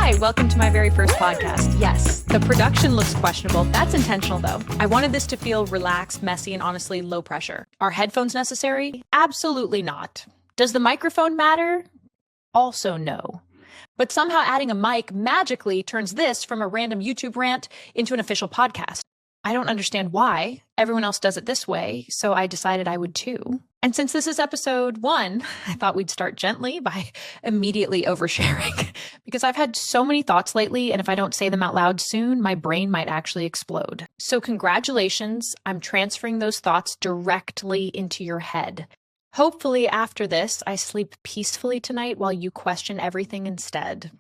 Hi, welcome to my very first podcast. Yes, the production looks questionable. That's intentional, though. I wanted this to feel relaxed, messy, and honestly low pressure. Are headphones necessary? Absolutely not. Does the microphone matter? Also no. But somehow adding a mic magically turns this from a random YouTube rant into an official podcast. I don't understand why. Everyone else does it this way, so I decided I would too. And since this is episode 1, I thought we'd start gently by immediately oversharing. Because I've had so many thoughts lately, and if I don't say them out loud soon, my brain might actually explode. So congratulations, I'm transferring those thoughts directly into your head. Hopefully after this, I sleep peacefully tonight while you question everything instead.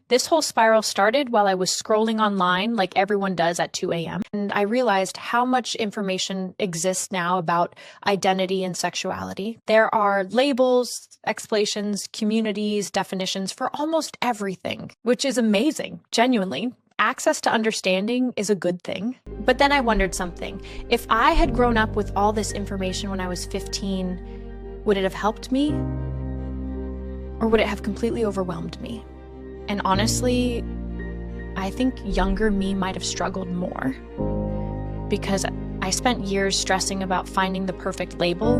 This whole spiral started while I was scrolling online like everyone does at 2 a.m. And I realized how much information exists now about identity and sexuality. There are labels, explanations, communities, definitions for almost everything, which is amazing, genuinely. Access to understanding is a good thing. But then I wondered something. If I had grown up with all this information when I was 15, would it have helped me? Or would it have completely overwhelmed me? And honestly, I think younger me might have struggled more because I spent years stressing about finding the perfect label.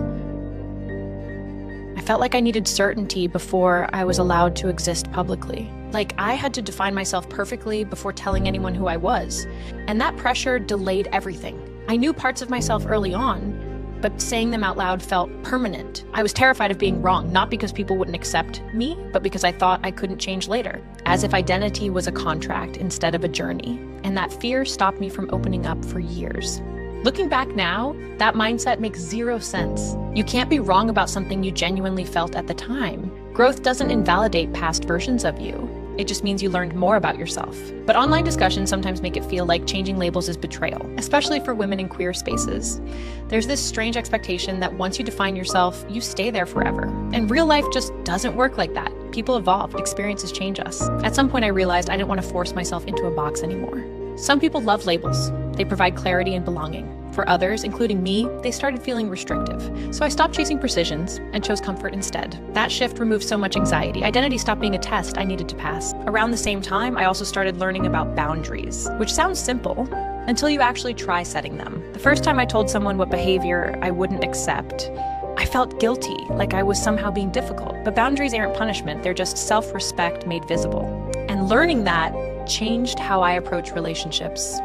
I felt like I needed certainty before I was allowed to exist publicly. Like I had to define myself perfectly before telling anyone who I was. And that pressure delayed everything. I knew parts of myself early on, but saying them out loud felt permanent. I was terrified of being wrong, not because people wouldn't accept me, but because I thought I couldn't change later, as if identity was a contract instead of a journey. And that fear stopped me from opening up for years. Looking back now, that mindset makes zero sense. You can't be wrong about something you genuinely felt at the time. Growth doesn't invalidate past versions of you. It just means you learned more about yourself. But online discussions sometimes make it feel like changing labels is betrayal, especially for women in queer spaces. There's this strange expectation that once you define yourself, you stay there forever. And real life just doesn't work like that. People evolve, experiences change us. At some point I realized I didn't want to force myself into a box anymore. Some people love labels. They provide clarity and belonging. For others, including me, they started feeling restrictive. So I stopped chasing precisions and chose comfort instead. That shift removed so much anxiety. Identity stopped being a test I needed to pass. Around the same time, I also started learning about boundaries, which sounds simple until you actually try setting them. The first time I told someone what behavior I wouldn't accept, I felt guilty, like I was somehow being difficult. But boundaries aren't punishment, they're just self-respect made visible. And learning that changed how I approach relationships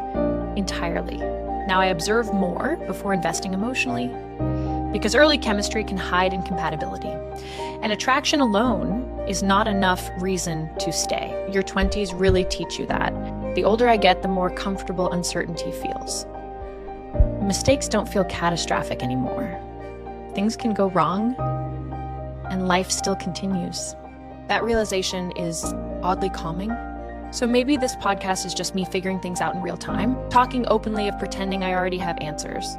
entirely. Now I observe more before investing emotionally, because early chemistry can hide incompatibility. And attraction alone is not enough reason to stay. Your 20s really teach you that. The older I get, the more comfortable uncertainty feels. Mistakes don't feel catastrophic anymore. Things can go wrong, and life still continues. That realization is oddly calming. So maybe this podcast is just me figuring things out in real time, talking openly of pretending I already have answers.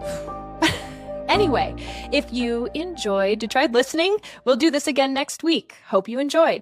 Anyway, if you enjoyed, tried listening, we'll do this again next week. Hope you enjoyed.